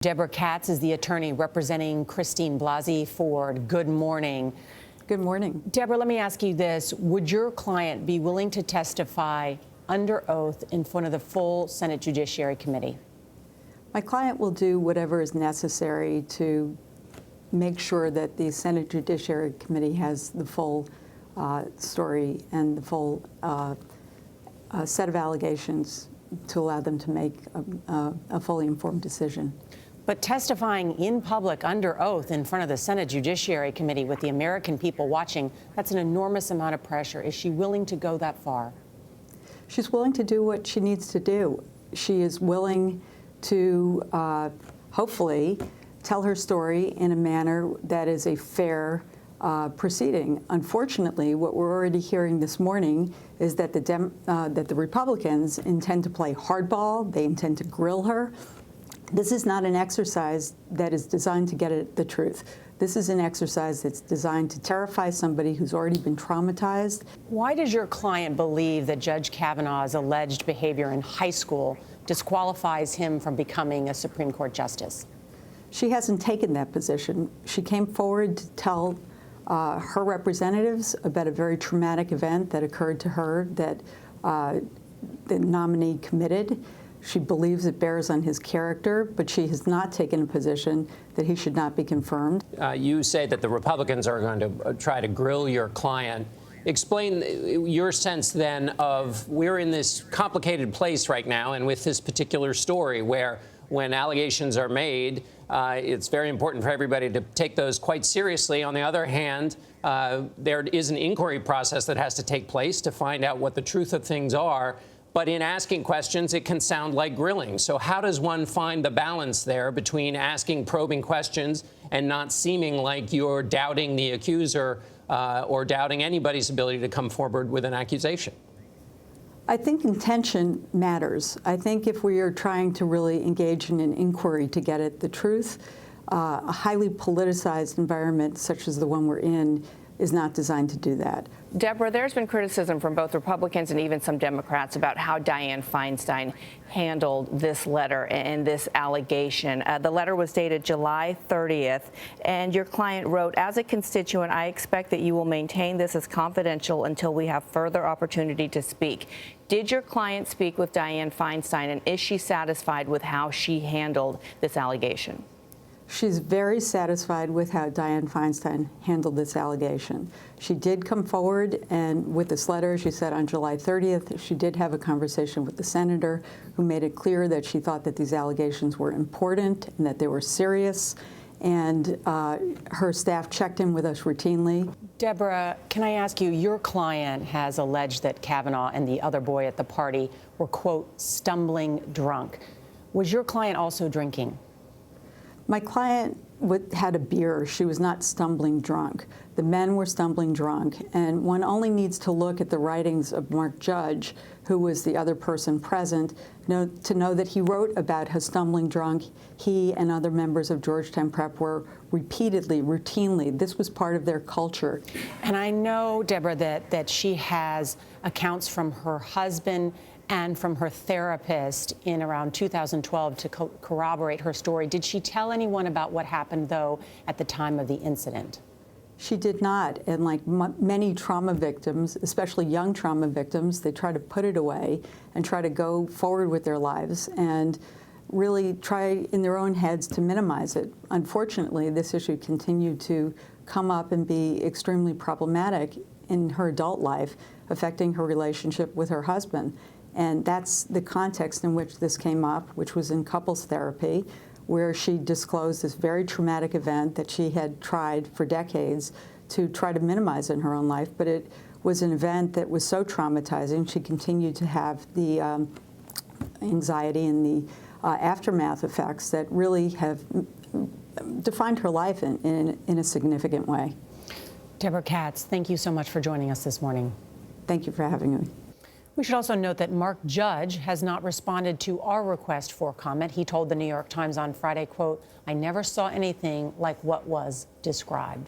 Debra Katz is the attorney representing Blasey Ford. Good morning. Good morning. Debra, let me ask you this. Would your client be willing to testify under oath in front of the full Senate Judiciary Committee? My client will do whatever is necessary to make sure that the Senate Judiciary Committee has the full story and the full set of allegations to allow them to make a fully informed decision. But testifying in public under oath in front of the Senate Judiciary Committee with the American people watching, that's an enormous amount of pressure. Is she willing to go that far? She's willing to do what she needs to do. She is willing to hopefully tell her story in a manner that is a fair proceeding. Unfortunately, what we're already hearing this morning is that the Republicans intend to play hardball. They intend to grill her. This is not an exercise that is designed to get at the truth. This is an exercise that's designed to terrify somebody who's already been traumatized. Why does your client believe that Judge Kavanaugh's alleged behavior in high school disqualifies him from becoming a Supreme Court justice? She hasn't taken that position. She came forward to tell her representatives about a very traumatic event that occurred to her that the nominee committed. She believes it bears on his character, but she has not taken a position that he should not be confirmed. You say that the Republicans are going to try to grill your client. Explain your sense then of we're in this complicated place right now, and with this particular story where when allegations are made, it's very important for everybody to take those quite seriously. On the other hand, there is an inquiry process that has to take place to find out what the truth of things are. But in asking questions, it can sound like grilling. So how does one find the balance there between asking probing questions and not seeming like you're doubting the accuser or doubting anybody's ability to come forward with an accusation? I think intention matters. I think if we are trying to really engage in an inquiry to get at the truth, a highly politicized environment such as the one we're in is not designed to do that. Debra, there's been criticism from both Republicans and even some Democrats about how Dianne Feinstein handled this letter and this allegation. The letter was dated July 30th, and your client wrote, "As a constituent, I expect that you will maintain this as confidential until we have further opportunity to speak." Did your client speak with Dianne Feinstein, and is she satisfied with how she handled this allegation? She's very satisfied with how Dianne Feinstein handled this allegation. She did come forward, and with this letter, she said on July 30th, she did have a conversation with the senator who made it clear that she thought that these allegations were important and that they were serious, and her staff checked in with us routinely. Debra, can I ask you, your client has alleged that Kavanaugh and the other boy at the party were, quote, stumbling drunk. Was your client also drinking? My client had a beer. She was not stumbling drunk. The men were stumbling drunk, and one only needs to look at the writings of Mark Judge, who was the other person present, to know that he wrote about how stumbling drunk he and other members of Georgetown Prep were repeatedly, routinely. This was part of their culture. And I know, Debra, that she has accounts from her husband and from her therapist in around 2012 to corroborate her story. Did she tell anyone about what happened, though, at the time of the incident? She did not. And like many trauma victims, especially young trauma victims, they try to put it away and try to go forward with their lives and really try in their own heads to minimize it. Unfortunately, this issue continued to come up and be extremely problematic in her adult life, affecting her relationship with her husband. And that's the context in which this came up, which was in couples therapy, where she disclosed this very traumatic event that she had tried for decades to try to minimize in her own life. But it was an event that was so traumatizing, she continued to have the anxiety and the aftermath effects that really have defined her life in a significant way. Debra Katz, thank you so much for joining us this morning. Thank you for having me. We should also note that Mark Judge has not responded to our request for comment. He told the New York Times on Friday, quote, "I never saw anything like what was described."